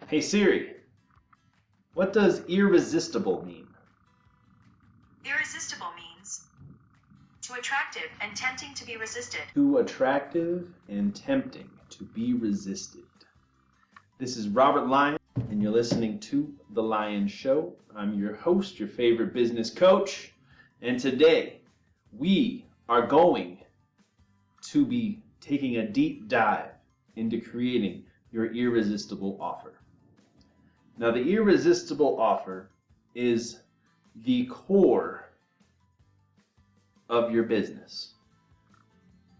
Hey Siri, what does irresistible mean? Irresistible means too attractive and tempting to be resisted. Too attractive and tempting to be resisted. This is Robert Lyon, and you're listening to The Lion Show. I'm your host, your favorite business coach, and today we are going to be taking a deep dive into creating your irresistible offer. Now, the irresistible offer is the core of your business.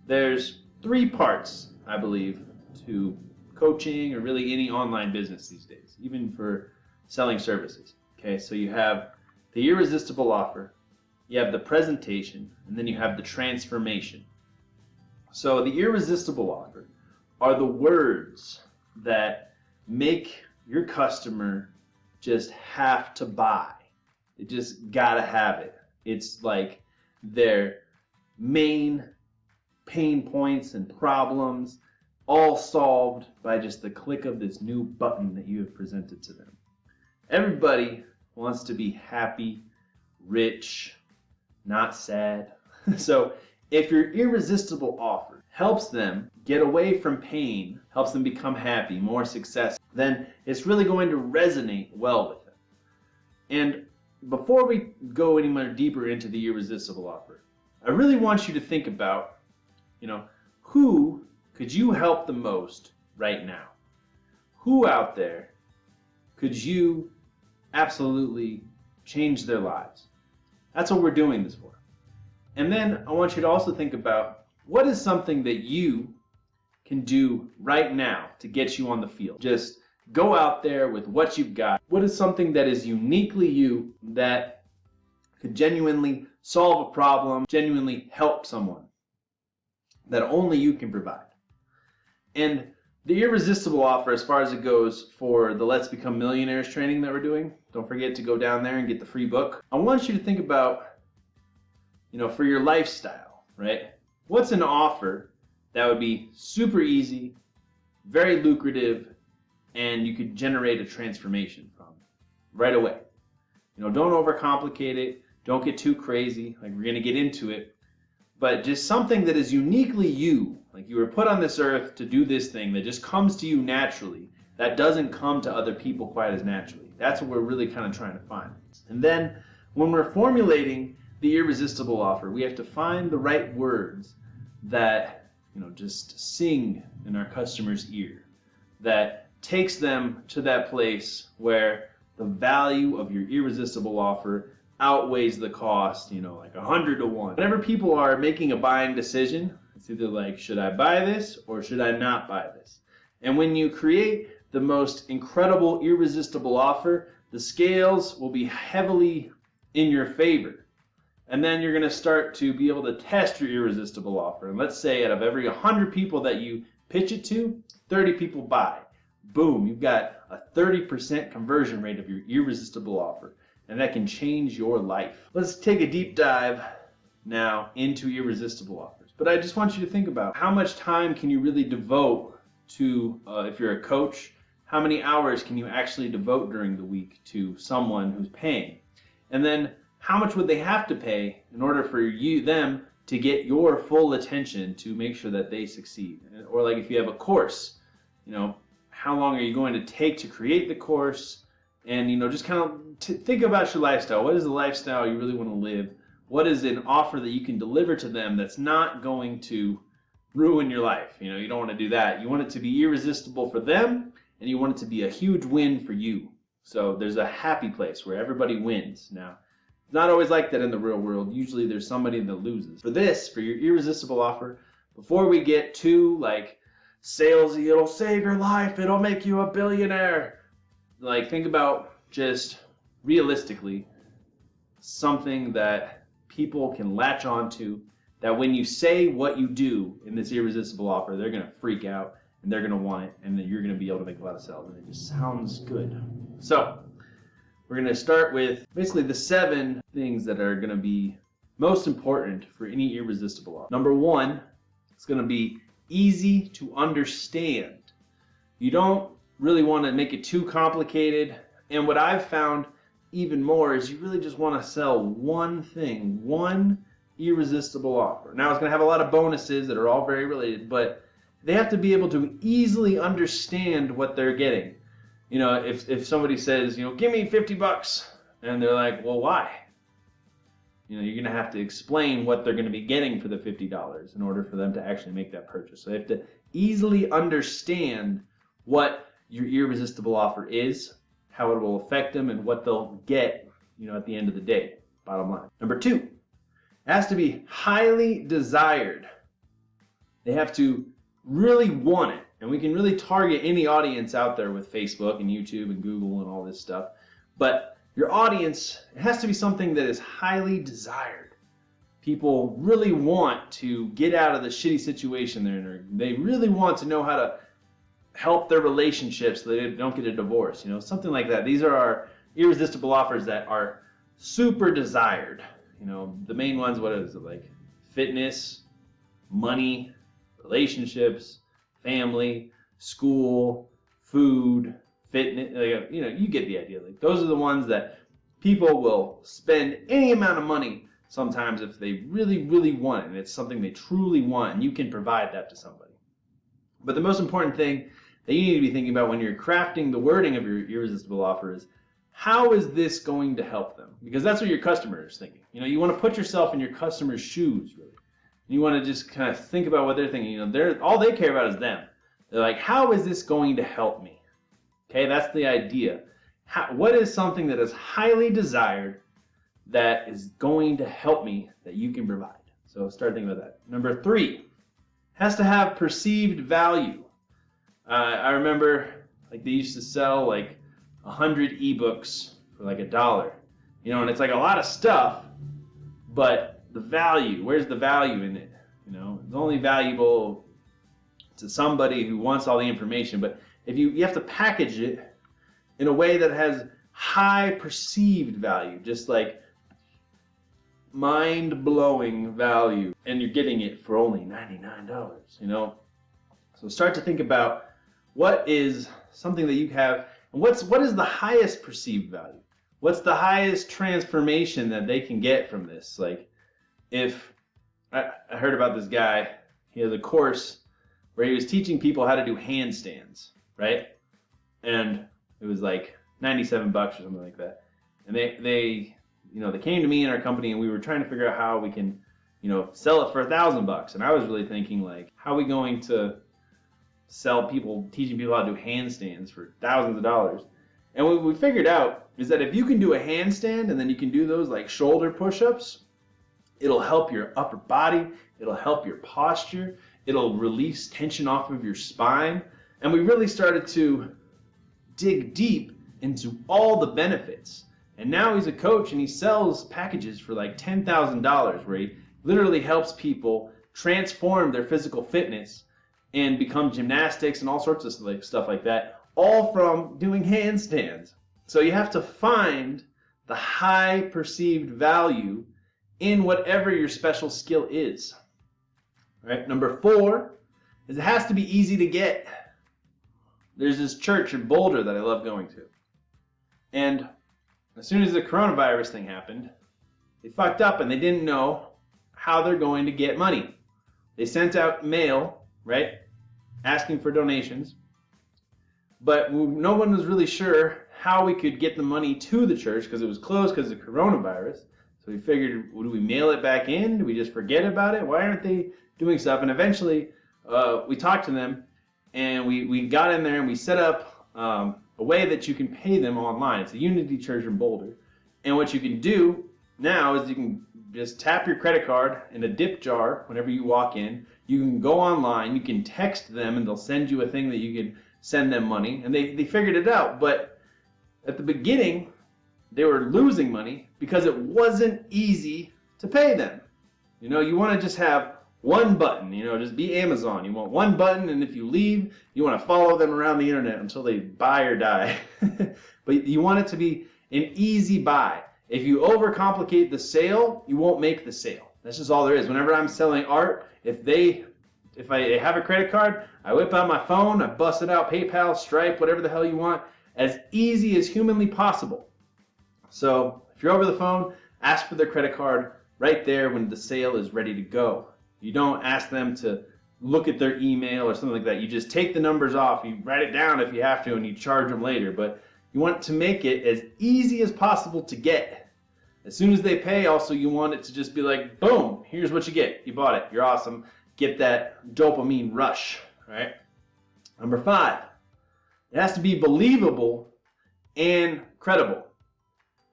There's three parts, I believe, to coaching or really any online business these days, even for selling services. Okay, so you have the irresistible offer, you have the presentation, and then you have the transformation. So the irresistible offer are the words that make your customer just have to buy. They just gotta have it. It's like their main pain points and problems all solved by just the click of this new button that you have presented to them. Everybody wants to be happy, rich, not sad. So if your irresistible offer helps them get away from pain, helps them become happy, more successful, then it's really going to resonate well with them. And before we go any more deeper into the irresistible offer, I really want you to think about, who could you help the most right now? Who out there could you absolutely change their lives? That's what we're doing this for. And then I want you to also think about what is something that you can do right now to get you on the field. Just go out there with what you've got. What is something that is uniquely you that could genuinely solve a problem, genuinely help someone that only you can provide? And the irresistible offer, as far as it goes for the Let's Become Millionaires training that we're doing, don't forget to go down there and get the free book. I want you to think about, for your lifestyle, right? What's an offer that would be super easy, very lucrative, and you could generate a transformation from right away? Don't overcomplicate it. Don't get too crazy. Like, we're going to get into it. But just something that is uniquely you. Like, you were put on this earth to do this thing that just comes to you naturally. That doesn't come to other people quite as naturally. That's what we're really kind of trying to find. And then when we're formulating the irresistible offer, we have to find the right words that, just sing in our customer's ear, that takes them to that place where the value of your irresistible offer outweighs the cost, like 100 to 1. Whenever people are making a buying decision, it's either like, should I buy this or should I not buy this? And when you create the most incredible irresistible offer, the scales will be heavily in your favor. And then you're going to start to be able to test your irresistible offer. And let's say out of every 100 people that you pitch it to, 30 people buy. Boom, you've got a 30% conversion rate of your irresistible offer. And that can change your life. Let's take a deep dive now into irresistible offers. But I just want you to think about how much time can you really devote to, if you're a coach, how many hours can you actually devote during the week to someone who's paying? And then how much would they have to pay in order for them to get your full attention to make sure that they succeed? Or like if you have a course, how long are you going to take to create the course? And, just kind of think about your lifestyle. What is the lifestyle you really want to live? What is an offer that you can deliver to them that's not going to ruin your life? You don't want to do that. You want it to be irresistible for them, and you want it to be a huge win for you. So there's a happy place where everybody wins. Now, it's not always like that in the real world. Usually there's somebody that loses. For your irresistible offer, before we get too salesy, it'll save your life, it'll make you a billionaire. Think about just realistically something that people can latch on to, that when you say what you do in this irresistible offer, they're going to freak out and they're going to want it, and then you're going to be able to make a lot of sales, and it just sounds good. So we're going to start with basically the 7 things that are going to be most important for any irresistible offer. Number 1, it's going to be easy to understand. You don't really want to make it too complicated. And what I've found even more is you really just want to sell one thing, one irresistible offer. Now it's going to have a lot of bonuses that are all very related, but they have to be able to easily understand what they're getting. You know, if somebody says, you know, give me $50, and they're like, well, why? You know, you're going to have to explain what they're going to be getting for the $50 in order for them to actually make that purchase. So they have to easily understand what your irresistible offer is, how it will affect them, and what they'll get, you know, at the end of the day, bottom line. Number 2, it has to be highly desired. They have to really want it. And we can really target any audience out there with Facebook and YouTube and Google and all this stuff. But your audience, it has to be something that is highly desired. People really want to get out of the shitty situation they're in, or they really want to know how to help their relationships so they don't get a divorce, you know, something like that. These are our irresistible offers that are super desired. You know, the main ones, what is it, like fitness, money, relationships, family, school, food, fitness, you know, you get the idea. Like those are the ones that people will spend any amount of money sometimes if they really, really want it, and it's something they truly want, and you can provide that to somebody. But the most important thing that you need to be thinking about when you're crafting the wording of your irresistible offer is, how is this going to help them? Because that's what your customer is thinking. You know, you want to put yourself in your customer's shoes, really. You want to just kind of think about what they're thinking. You know, all they care about is them. They're like, how is this going to help me? Okay, that's the idea. What is something that is highly desired that is going to help me that you can provide? So start thinking about that. Number 3, has to have perceived value. I remember, like, they used to sell like 100 ebooks for like $1. You know, and it's like a lot of stuff, but the value, where's the value in it? You know, it's only valuable to somebody who wants all the information, but if you have to package it in a way that has high perceived value, just like mind-blowing value, and you're getting it for only $99, you know. So start to think about what is something that you have, and what is the highest perceived value? What's the highest transformation that they can get from this? Like, if I heard about this guy, he has a course where he was teaching people how to do handstands, right? And it was like $97 or something like that. And they came to me in our company, and we were trying to figure out how we can, you know, sell it for $1,000. And I was really thinking, like, how are we going to teaching people how to do handstands for thousands of dollars? And what we figured out is that if you can do a handstand and then you can do those like shoulder push-ups, it'll help your upper body, it'll help your posture, it'll release tension off of your spine. And we really started to dig deep into all the benefits. And now he's a coach, and he sells packages for like $10,000 where he literally helps people transform their physical fitness and become gymnastics and all sorts of stuff like that, all from doing handstands. So you have to find the high perceived value in whatever your special skill is. All right? Number 4 is it has to be easy to get. There's this church in Boulder that I love going to. And as soon as the coronavirus thing happened, they fucked up and they didn't know how they're going to get money. They sent out mail, right, asking for donations, but no one was really sure how we could get the money to the church because it was closed because of coronavirus. So we figured, do we mail it back in? Do we just forget about it? Why aren't they doing stuff? And eventually we talked to them, and we got in there and we set up a way that you can pay them online. It's a Unity Church in Boulder. And what you can do now is you can just tap your credit card in a dip jar whenever you walk in. You can go online, you can text them, and they'll send you a thing that you can send them money. And they figured it out. But at the beginning, they were losing money because it wasn't easy to pay them. You know, you want to just have one button, you know, just be Amazon. You want one button, and if you leave, you want to follow them around the internet until they buy or die. But you want it to be an easy buy. If you overcomplicate the sale, you won't make the sale. That's just all there is. Whenever I'm selling art, if if I have a credit card, I whip out my phone, I bust it out, PayPal, Stripe, whatever the hell you want, as easy as humanly possible. So if you're over the phone, ask for their credit card right there when the sale is ready to go. You don't ask them to look at their email or something like that. You just take the numbers off, you write it down if you have to, and you charge them later. But you want to make it as easy as possible to get. As soon as they pay, also you want it to just be like, boom, here's what you get. You bought it. You're awesome. Get that dopamine rush, right? Number 5, it has to be believable and credible.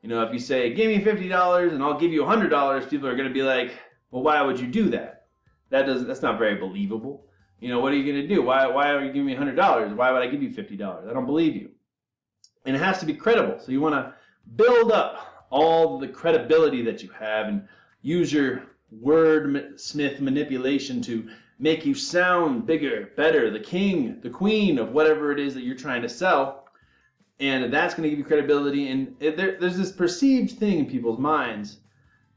You know, if you say, give me $50 and I'll give you $100, people are going to be like, well, why would you do that? That's not very believable. You know, what are you going to do? Why are you giving me $100? Why would I give you $50? I don't believe you. And it has to be credible. So you want to build up all the credibility that you have and use your wordsmith manipulation to make you sound bigger, better, the king, the queen of whatever it is that you're trying to sell. And that's going to give you credibility. And there's this perceived thing in people's minds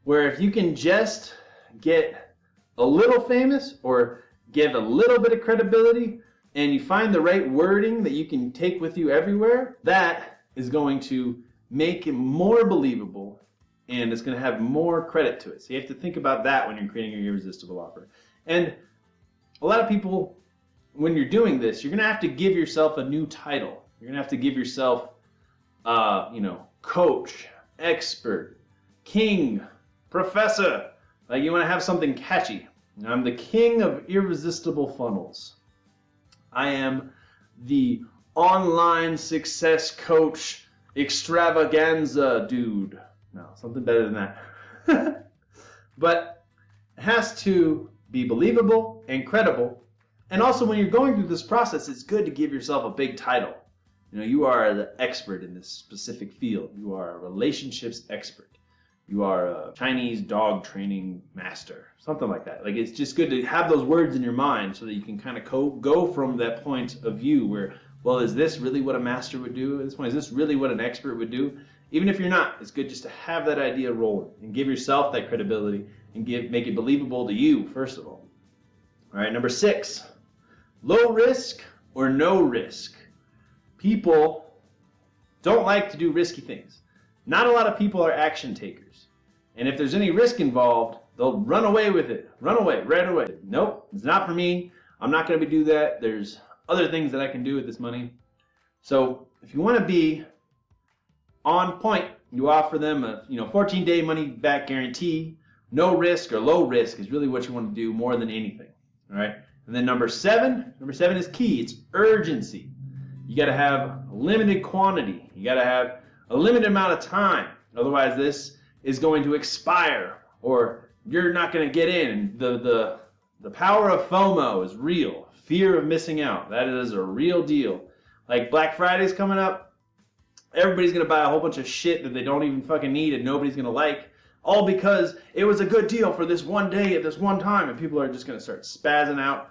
where if you can just get a little famous or give a little bit of credibility and you find the right wording that you can take with you everywhere, that is going to make it more believable and it's going to have more credit to it. So you have to think about that when you're creating your irresistible offer. And a lot of people, when you're doing this, you're going to have to give yourself a new title. You're going to have to give yourself, coach, expert, king, professor. Like you want to have something catchy. I'm the king of irresistible funnels. I am the online success coach extravaganza dude. No, something better than that. But it has to be believable and credible. And also when you're going through this process, it's good to give yourself a big title. You know, you are the expert in this specific field. You are a relationships expert. You are a Chinese dog training master, something like that. Like it's just good to have those words in your mind so that you can kind of go from that point of view where, well, is this really what a master would do at this point? Is this really what an expert would do? Even if you're not, it's good just to have that idea rolling and give yourself that credibility and make it believable to you, first of all. All right, number 6, low risk or no risk. People don't like to do risky things. Not a lot of people are action takers. And if there's any risk involved, they'll run away with it. Run away, right away. Nope, it's not for me. I'm not going to do that. There's other things that I can do with this money. So if you want to be on point, you offer them a 14-day money back guarantee. No risk or low risk is really what you want to do more than anything. All right. And then number 7 is key. It's urgency. You got to have a limited quantity. You got to have a limited amount of time. Otherwise, this is going to expire or you're not going to get in. The power of FOMO is real. Fear of missing out. That is a real deal. Like Black Friday's coming up. Everybody's going to buy a whole bunch of shit that they don't even fucking need and nobody's going to like. All because it was a good deal for this one day at this one time. And people are just going to start spazzing out.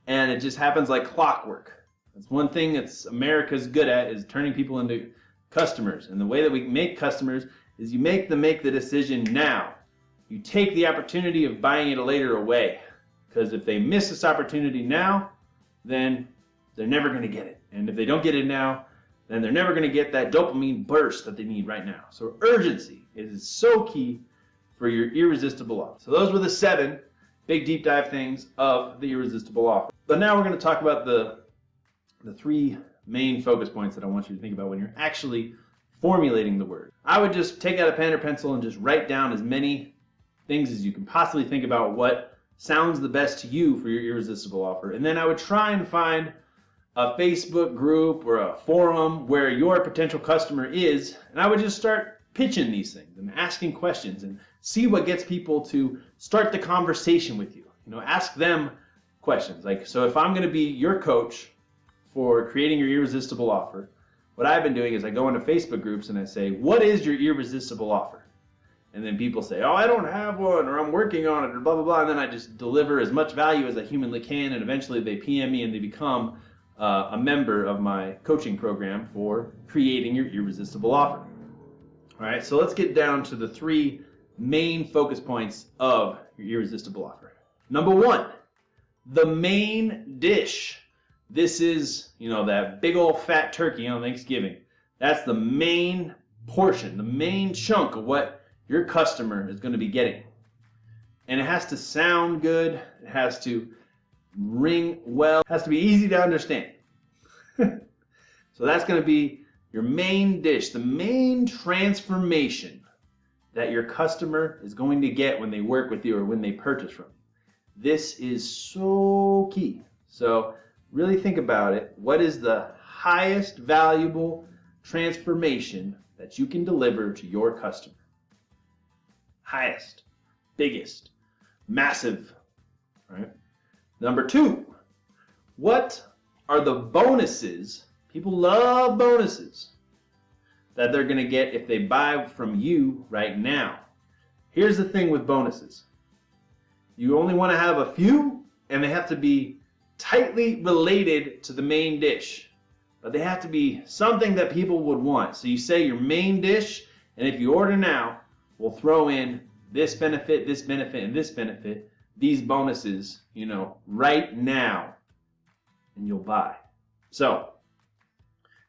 And it just happens like clockwork. That's one thing that's America's good at is turning people into customers. And the way that we make customers is you make them make the decision now. You take the opportunity of buying it later away. Because if they miss this opportunity now, then they're never going to get it. And if they don't get it now, then they're never going to get that dopamine burst that they need right now. So urgency is so key for your irresistible offer. So those were the 7 big deep dive things of the irresistible offer. But now we're going to talk about the 3 main focus points that I want you to think about when you're actually formulating the word. I would just take out a pen or pencil and just write down as many things as you can possibly think about what sounds the best to you for your irresistible offer. And then I would try and find a Facebook group or a forum where your potential customer is, and I would just start pitching these things and asking questions and see what gets people to start the conversation with you. Ask them questions. Like, so if I'm going to be your coach for creating your irresistible offer, what I've been doing is I go into Facebook groups and I say, what is your irresistible offer? And then people say, oh, I don't have one, or I'm working on it, or blah, blah, blah. And then I just deliver as much value as I humanly can, and eventually they PM me and they become a member of my coaching program for creating your irresistible offer. All right, so let's get down to the 3 main focus points of your irresistible offer. Number 1, the main dish. This is, that big old fat turkey on Thanksgiving. That's the main portion, the main chunk of what your customer is going to be getting. And it has to sound good. It has to ring well. It has to be easy to understand. So that's going to be your main dish, the main transformation that your customer is going to get when they work with you or when they purchase from you. This is so key. So really think about it. What is the highest valuable transformation that you can deliver to your customer? Highest, biggest, massive. Right? Number 2, what are the bonuses? People love bonuses that they're going to get if they buy from you right now. Here's the thing with bonuses. You only want to have a few, and they have to be tightly related to the main dish. But they have to be something that people would want. So you say your main dish, and if you order now, we'll throw in this benefit, and this benefit, these bonuses, right now, and you'll buy. So,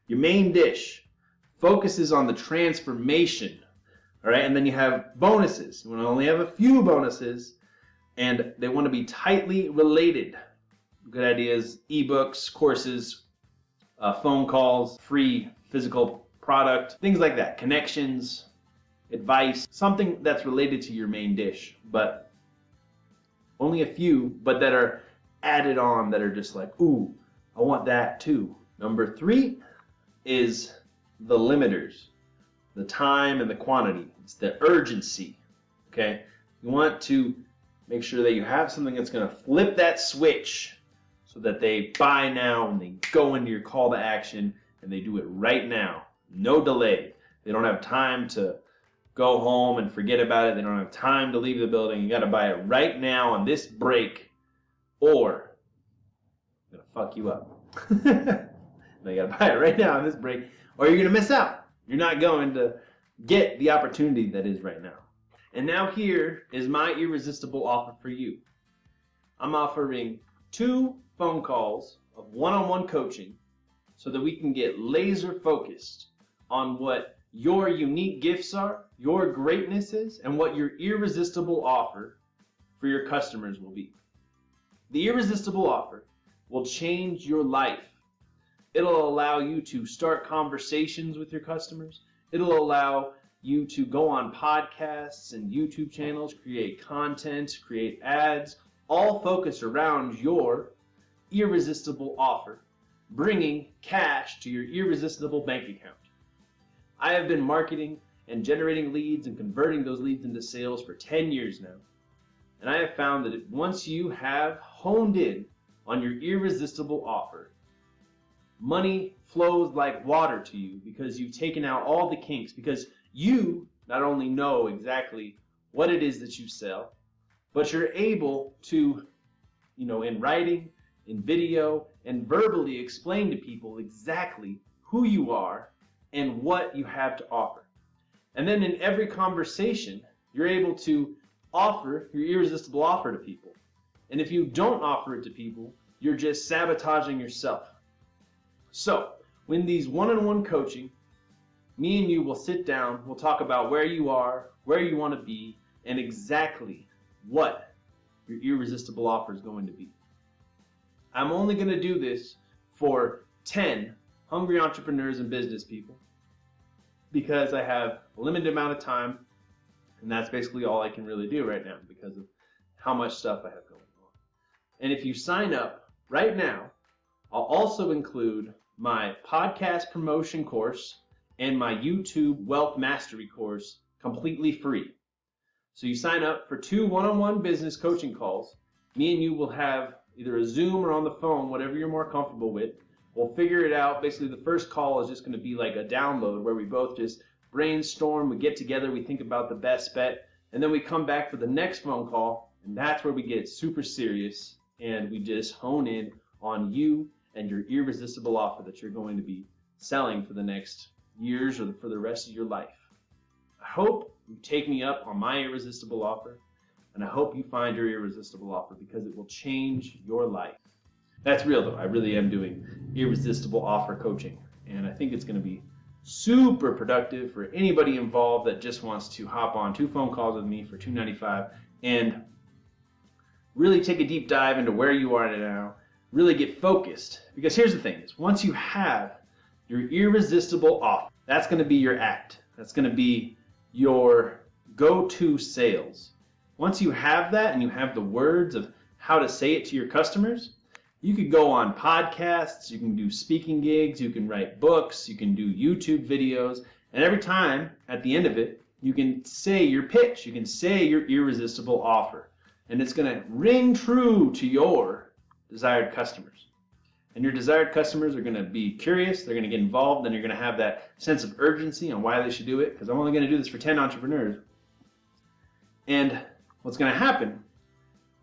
your main dish focuses on the transformation, all right? And then you have bonuses. You want to only have a few bonuses, and they want to be tightly related. Good ideas, ebooks, courses, phone calls, free physical product, things like that, connections, advice, something that's related to your main dish, but only a few, but that are added on, that are just like, ooh, I want that too. Number 3 is the limiters, the time and the quantity. It's the urgency, okay? You want to make sure that you have something that's going to flip that switch so that they buy now and they go into your call to action and they do it right now. No delay. They don't have time to go home and forget about it. They don't have time to leave the building. You got to buy it right now on this break, or I'm going to fuck you up. You got to buy it right now on this break, or you're going to miss out. You're not going to get the opportunity that is right now. And now here is my irresistible offer for you. I'm offering 2 phone calls of one-on-one coaching so that we can get laser focused on what your unique gifts are, your greatness is, and what your irresistible offer for your customers will be. The irresistible offer will change your life. It'll allow you to start conversations with your customers. It'll allow you to go on podcasts and YouTube channels, create content, create ads, all focused around your irresistible offer, bringing cash to your irresistible bank account. I have been marketing and generating leads and converting those leads into sales for 10 years now. And I have found that once you have honed in on your irresistible offer, money flows like water to you because you've taken out all the kinks, because you not only know exactly what it is that you sell, but you're able to, in writing, in video, and verbally explain to people exactly who you are and what you have to offer. And then in every conversation, you're able to offer your irresistible offer to people. And if you don't offer it to people, you're just sabotaging yourself. So, when these one-on-one coaching, me and you will sit down, we'll talk about where you are, where you want to be, and exactly what your irresistible offer is going to be. I'm only going to do this for 10 hungry entrepreneurs and business people because I have a limited amount of time, and that's basically all I can really do right now because of how much stuff I have going on. And if you sign up right now, I'll also include my podcast promotion course and my YouTube Wealth Mastery course completely free. So you sign up for 2 one-on-one business coaching calls. Me and you will have either a Zoom or on the phone, whatever you're more comfortable with. We'll figure it out. Basically, the first call is just going to be like a download where we both just brainstorm, we get together, we think about the best bet, and then we come back for the next phone call, and that's where we get super serious and we just hone in on you and your irresistible offer that you're going to be selling for the next years or for the rest of your life. I hope you take me up on my irresistible offer. And I hope you find your irresistible offer because it will change your life. That's real though. I really am doing irresistible offer coaching. And I think it's going to be super productive for anybody involved that just wants to hop on 2 phone calls with me for $295 and really take a deep dive into where you are now, really get focused. Because here's the thing, is once you have your irresistible offer, that's going to be your act. That's going to be your go-to sales. Once you have that and you have the words of how to say it to your customers, you could go on podcasts, you can do speaking gigs, you can write books, you can do YouTube videos, and every time at the end of it, you can say your pitch, you can say your irresistible offer, and it's going to ring true to your desired customers. And your desired customers are going to be curious, they're going to get involved, and you're going to have that sense of urgency on why they should do it, because I'm only going to do this for 10 entrepreneurs. And what's going to happen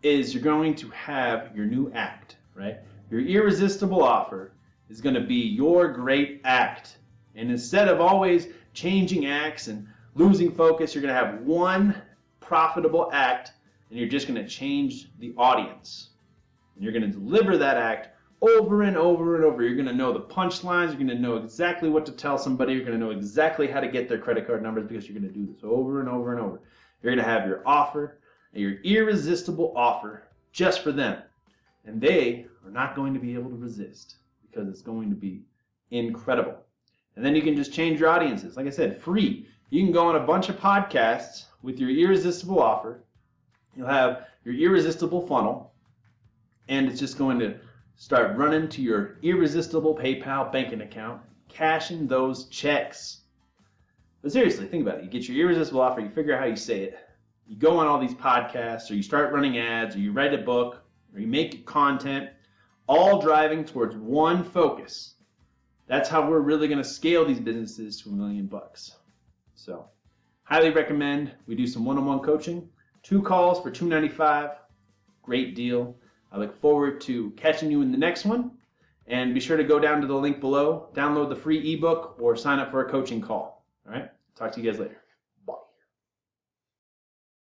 is you're going to have your new act, right? Your irresistible offer is going to be your great act. And instead of always changing acts and losing focus, you're going to have one profitable act, and you're just going to change the audience. And you're going to deliver that act over and over and over. You're going to know the punchlines. You're going to know exactly what to tell somebody. You're going to know exactly how to get their credit card numbers because you're going to do this over and over and over. You're going to have your offer, your irresistible offer just for them. And they are not going to be able to resist because it's going to be incredible. And then you can just change your audiences. Like I said, free. You can go on a bunch of podcasts with your irresistible offer. You'll have your irresistible funnel, and it's just going to start running to your irresistible PayPal banking account, cashing those checks. But seriously, think about it. You get your irresistible offer, you figure out how you say it. You go on all these podcasts, or you start running ads, or you write a book, or you make content, all driving towards one focus. That's how we're really going to scale these businesses to $1 million. So, highly recommend we do some one-on-one coaching. 2 calls for $295. Great deal. I look forward to catching you in the next one. And be sure to go down to the link below, download the free ebook, or sign up for a coaching call. All right? Talk to you guys later.